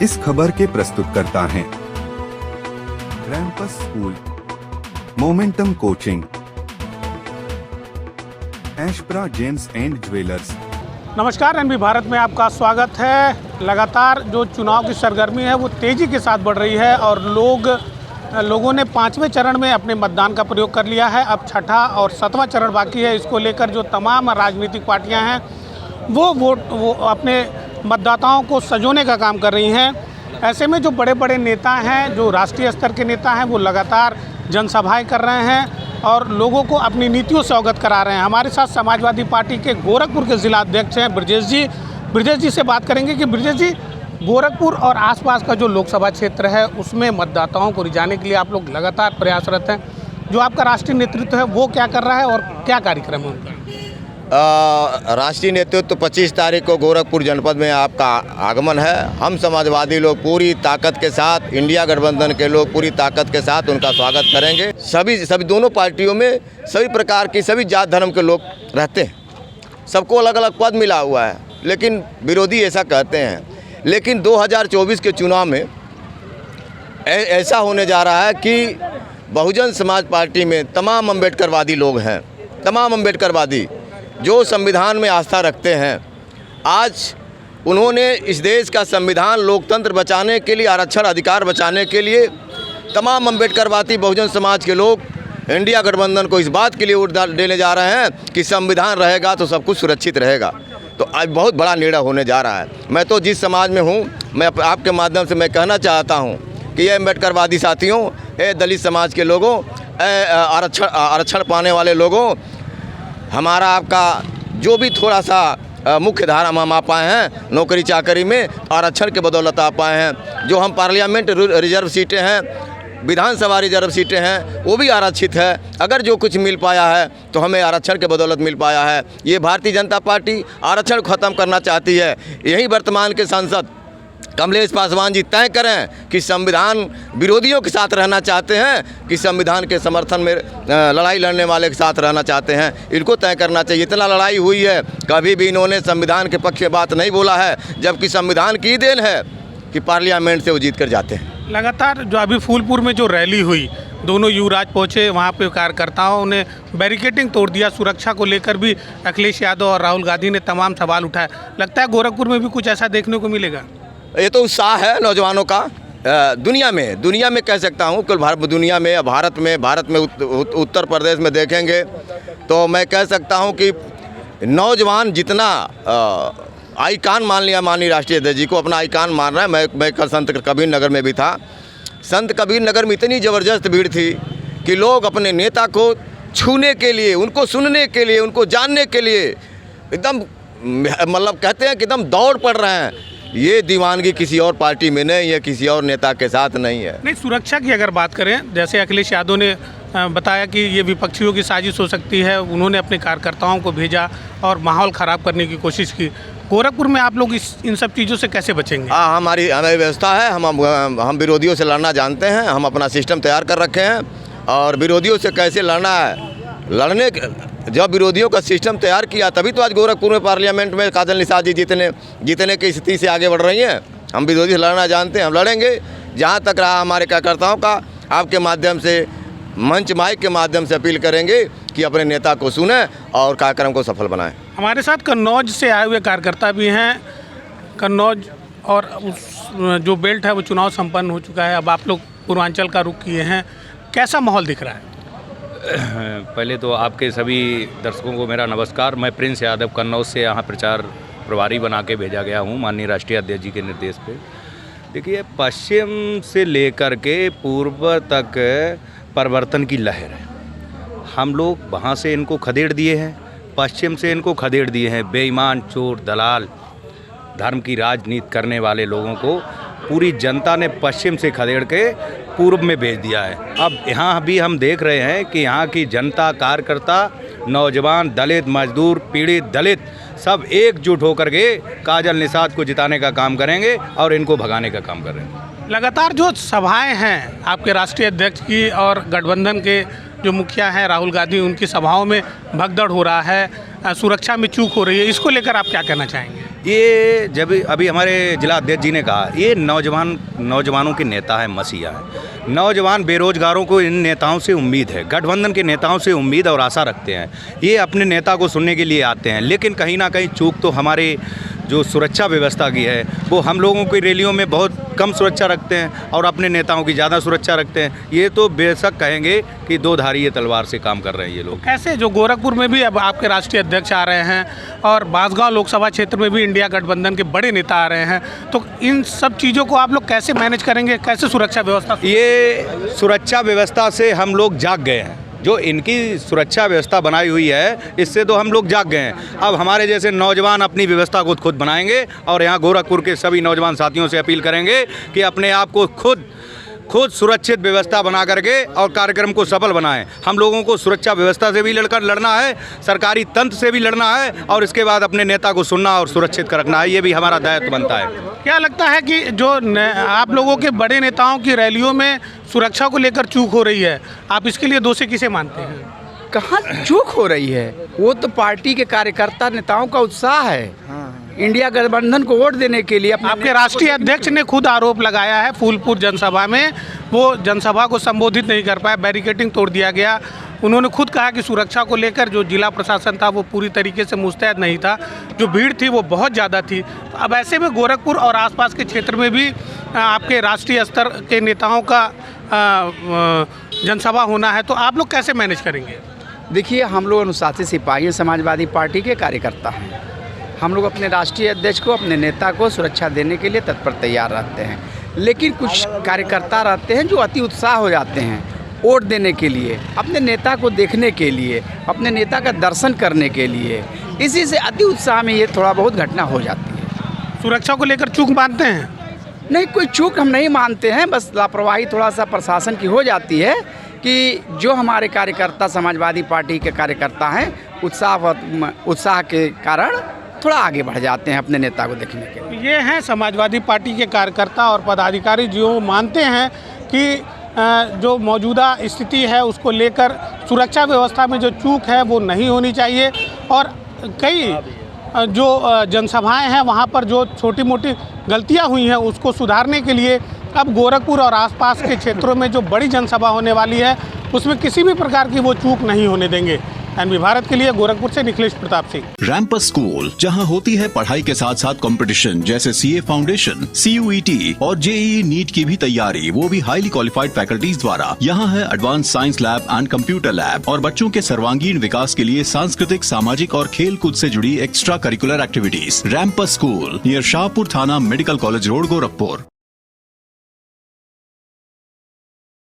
इस खबर के प्रस्तुतकर्ता हैं रैंपस स्कूल, मोमेंटम कोचिंग, एशप्रा जेम्स एंड ज्वेलर्स। नमस्कार, एनबी भारत में आपका स्वागत है। लगातार जो चुनाव की सरगर्मी है वो तेज़ी के साथ बढ़ रही है और लोगों ने 5वें चरण में अपने मतदान का प्रयोग कर लिया है। अब छठा और 7वां चरण बाकी है। इसको लेकर जो तमाम राजनीतिक पार्टियां हैं वो अपने मतदाताओं को संजोने का काम कर रही हैं। ऐसे में जो बड़े बड़े नेता हैं, जो राष्ट्रीय स्तर के नेता हैं, वो लगातार जनसभाएं कर रहे हैं और लोगों को अपनी नीतियों से अवगत करा रहे हैं। हमारे साथ समाजवादी पार्टी के गोरखपुर के जिला अध्यक्ष हैं ब्रजेश जी से बात करेंगे कि ब्रजेश जी, गोरखपुर और आसपास का जो लोकसभा क्षेत्र है उसमें मतदाताओं को रिझाने के लिए आप लोग लगातार प्रयासरत हैं। जो आपका राष्ट्रीय नेतृत्व है वो क्या कर रहा है और क्या कार्यक्रम है उनका? राष्ट्रीय नेतृत्व 25 तारीख को गोरखपुर जनपद में आपका आगमन है। हम समाजवादी लोग पूरी ताकत के साथ, इंडिया गठबंधन के लोग पूरी ताकत के साथ उनका स्वागत करेंगे। सभी दोनों पार्टियों में सभी प्रकार की, सभी जात धर्म के लोग रहते हैं। सबको अलग अलग पद मिला हुआ है, लेकिन विरोधी ऐसा कहते हैं। लेकिन 2024 के चुनाव में ऐसा होने जा रहा है कि बहुजन समाज पार्टी में तमाम अम्बेडकरवादी लोग हैं, तमाम अम्बेडकरवादी जो संविधान में आस्था रखते हैं। आज उन्होंने इस देश का संविधान, लोकतंत्र बचाने के लिए, आरक्षण अधिकार बचाने के लिए तमाम अम्बेडकरवादी बहुजन समाज के लोग इंडिया गठबंधन को इस बात के लिए वोट देने जा रहे हैं कि संविधान रहेगा तो सब कुछ सुरक्षित रहेगा। तो आज बहुत बड़ा निर्णय होने जा रहा है। मैं तो जिस समाज में हूँ, मैं आपके माध्यम से मैं कहना चाहता हूँ कि ये अम्बेडकरवादी साथियों, ये दलित समाज के लोगों, आरक्षण पाने वाले लोगों, हमारा आपका जो भी थोड़ा सा मुख्य धारा हम आ पाए हैं नौकरी चाकरी में, आरक्षण के बदौलत आ पाए हैं। जो हम पार्लियामेंट रिजर्व सीटें हैं, विधानसभा रिजर्व सीटें हैं, वो भी आरक्षित है। अगर जो कुछ मिल पाया है तो हमें आरक्षण के बदौलत मिल पाया है। ये भारतीय जनता पार्टी आरक्षण ख़त्म करना चाहती है। यही वर्तमान के सांसद कमलेश पासवान जी तय करें कि संविधान विरोधियों के साथ रहना चाहते हैं कि संविधान के समर्थन में लड़ाई लड़ने वाले के साथ रहना चाहते हैं। इनको तय करना चाहिए। इतना लड़ाई हुई है, कभी भी इन्होंने संविधान के पक्ष में बात नहीं बोला है, जबकि संविधान की देन है कि पार्लियामेंट से वो जीत कर जाते हैं। लगातार जो अभी फूलपुर में जो रैली हुई, दोनों युवराज पहुँचे, वहाँ पे कार्यकर्ताओं ने बैरिकेडिंग तोड़ दिया। सुरक्षा को लेकर भी अखिलेश यादव और राहुल गांधी ने तमाम सवाल उठाए। लगता है गोरखपुर में भी कुछ ऐसा देखने को मिलेगा? ये तो उत्साह है नौजवानों का। दुनिया में कह सकता हूँ, कुल दुनिया में या भारत में उत्तर प्रदेश में देखेंगे तो मैं कह सकता हूँ कि नौजवान जितना आइकान मान लिया, माननीय राष्ट्रीय अध्यक्ष जी को अपना आइकान मान रहा है। मैं कल संत कबीर नगर में भी था। संत कबीर नगर में इतनी ज़बरदस्त भीड़ थी कि लोग अपने नेता को छूने के लिए, उनको सुनने के लिए, उनको जानने के लिए एकदम, मतलब कहते हैं कि एकदम दौड़ पड़ रहे हैं। ये दीवानगी किसी और पार्टी में नहीं है, किसी और नेता के साथ नहीं है। नहीं, सुरक्षा की अगर बात करें, जैसे अखिलेश यादव ने बताया कि ये विपक्षियों की साजिश हो सकती है, उन्होंने अपने कार्यकर्ताओं को भेजा और माहौल ख़राब करने की कोशिश की। गोरखपुर में आप लोग इन सब चीज़ों से कैसे बचेंगे? हाँ, हमारी व्यवस्था है। हम विरोधियों से लड़ना जानते हैं। हम अपना सिस्टम तैयार कर रखे हैं और विरोधियों से कैसे लड़ना है, जब विरोधियों का सिस्टम तैयार किया तभी तो आज गोरखपुर में पार्लियामेंट में काजल निषाद जी जीतने की स्थिति से आगे बढ़ रही हैं। हम विरोधी से लड़ना जानते हैं, हम लड़ेंगे। जहाँ तक रहा हमारे कार्यकर्ताओं का, आपके माध्यम से, मंच माइक के माध्यम से अपील करेंगे कि अपने नेता को सुने और कार्यक्रम को सफल बनाएं। हमारे साथ कन्नौज से आए हुए कार्यकर्ता भी हैं। कन्नौज और उस जो बेल्ट है वो चुनाव संपन्न हो चुका है, अब आप लोग पूर्वांचल का रुख किए हैं, कैसा माहौल दिख रहा है? पहले तो आपके सभी दर्शकों को मेरा नमस्कार। मैं प्रिंस यादव कन्नौज से यहाँ प्रचार प्रभारी बना के भेजा गया हूँ माननीय राष्ट्रीय अध्यक्ष जी के निर्देश पे। देखिए, पश्चिम से लेकर के पूर्व तक परिवर्तन की लहर है। हम लोग वहाँ से इनको खदेड़ दिए हैं, पश्चिम से इनको खदेड़ दिए हैं। बेईमान, चोर, दलाल, धर्म की राजनीति करने वाले लोगों को पूरी जनता ने पश्चिम से खदेड़ के पूर्व में भेज दिया है। अब यहाँ भी हम देख रहे हैं कि यहाँ की जनता, कार्यकर्ता, नौजवान, दलित, मजदूर, पीड़ित दलित सब एकजुट होकर के काजल निषाद को जिताने का काम करेंगे और इनको भगाने का काम कर रहे हैं। लगातार जो सभाएं हैं आपके राष्ट्रीय अध्यक्ष की और गठबंधन के जो मुखिया हैं राहुल गांधी, उनकी सभाओं में भगदड़ हो रहा है, सुरक्षा में चूक हो रही है, इसको लेकर आप क्या कहना चाहेंगे? ये जब अभी हमारे जिला अध्यक्ष जी ने कहा, ये नौजवानों के नेता है, मसीहा है। नौजवान बेरोजगारों को इन नेताओं से उम्मीद है, गठबंधन के नेताओं से उम्मीद और आशा रखते हैं। ये अपने नेता को सुनने के लिए आते हैं, लेकिन कहीं ना कहीं चूक तो हमारे जो सुरक्षा व्यवस्था की है, वो हम लोगों की रैलियों में बहुत कम सुरक्षा रखते हैं और अपने नेताओं की ज़्यादा सुरक्षा रखते हैं। ये तो बेशक कहेंगे कि दो धारी तलवार से काम कर रहे हैं ये लोग। कैसे जो गोरखपुर में भी अब आपके राष्ट्रीय अध्यक्ष आ रहे हैं और बांसगांव लोकसभा क्षेत्र में भी इंडिया गठबंधन के बड़े नेता आ रहे हैं, तो इन सब चीज़ों को आप लोग कैसे मैनेज करेंगे, कैसे सुरक्षा व्यवस्था? ये सुरक्षा व्यवस्था से हम लोग जाग गए हैं। जो इनकी सुरक्षा व्यवस्था बनाई हुई है, इससे तो हम लोग जाग गए हैं। अब हमारे जैसे नौजवान अपनी व्यवस्था को खुद बनाएंगे और यहाँ गोरखपुर के सभी नौजवान साथियों से अपील करेंगे कि अपने आप को खुद सुरक्षित व्यवस्था बना करके और कार्यक्रम को सफल बनाएं। हम लोगों को सुरक्षा व्यवस्था से भी लड़ना है, सरकारी तंत्र से भी लड़ना है और इसके बाद अपने नेता को सुनना और सुरक्षित कर रखना है। ये भी हमारा दायित्व बनता है। क्या लगता है कि जो आप लोगों के बड़े नेताओं की रैलियों में सुरक्षा को लेकर चूक हो रही है, आप इसके लिए दोषी किसे मानते हैं? कहाँ चूक हो रही है? वो तो पार्टी के कार्यकर्ता नेताओं का उत्साह है। इंडिया गठबंधन को वोट देने के लिए आपके राष्ट्रीय अध्यक्ष ने खुद आरोप लगाया है, फूलपुर जनसभा में वो जनसभा को संबोधित नहीं कर पाए, बैरिकेडिंग तोड़ दिया गया। उन्होंने खुद कहा कि सुरक्षा को लेकर जो जिला प्रशासन था वो पूरी तरीके से मुस्तैद नहीं था, जो भीड़ थी वो बहुत ज़्यादा थी। तो अब ऐसे में गोरखपुर और आसपास के क्षेत्र में भी आपके राष्ट्रीय स्तर के नेताओं का जनसभा होना है, तो आप लोग कैसे मैनेज करेंगे? देखिए, हम लोग अनुशासित सिपाही समाजवादी पार्टी के कार्यकर्ता हैं। हम लोग अपने राष्ट्रीय अध्यक्ष को, अपने नेता को सुरक्षा देने के लिए तत्पर तैयार रहते हैं, लेकिन कुछ कार्यकर्ता रहते हैं जो अति उत्साह हो जाते हैं वोट देने के लिए, अपने नेता को देखने के लिए, अपने नेता का दर्शन करने के लिए। इसी से अति उत्साह में ये थोड़ा बहुत घटना हो जाती है। सुरक्षा को लेकर चूक मानते हैं? नहीं, कोई चूक हम नहीं मानते हैं, बस लापरवाही थोड़ा सा प्रशासन की हो जाती है कि जो हमारे कार्यकर्ता समाजवादी पार्टी के कार्यकर्ता हैं उत्साह के कारण थोड़ा आगे बढ़ जाते हैं अपने नेता को देखने के लिए। ये हैं समाजवादी पार्टी के कार्यकर्ता और पदाधिकारी जो मानते हैं कि जो मौजूदा स्थिति है उसको लेकर सुरक्षा व्यवस्था में जो चूक है वो नहीं होनी चाहिए और कई जो जनसभाएं हैं वहाँ पर जो छोटी मोटी गलतियाँ हुई हैं उसको सुधारने के लिए अब गोरखपुर और आसपास के क्षेत्रों में जो बड़ी जनसभा होने वाली है उसमें किसी भी प्रकार की वो चूक नहीं होने देंगे। एनबी भारत के लिए गोरखपुर से निखिलेश प्रताप सिंह। रैंपस स्कूल, जहां होती है पढ़ाई के साथ साथ कंपटीशन जैसे सीए फाउंडेशन, CUET और JEE नीट की भी तैयारी, वो भी हाईली क्वालिफाइड फैकल्टीज द्वारा। यहाँ है advance science lab and computer lab और बच्चों के सर्वांगीण विकास के लिए सांस्कृतिक, सामाजिक और खेल कूद से जुड़ी एक्स्ट्रा करिकुलर एक्टिविटीज। रैंपस स्कूल नियर शाहपुर थाना, मेडिकल कॉलेज रोड, गोरखपुर।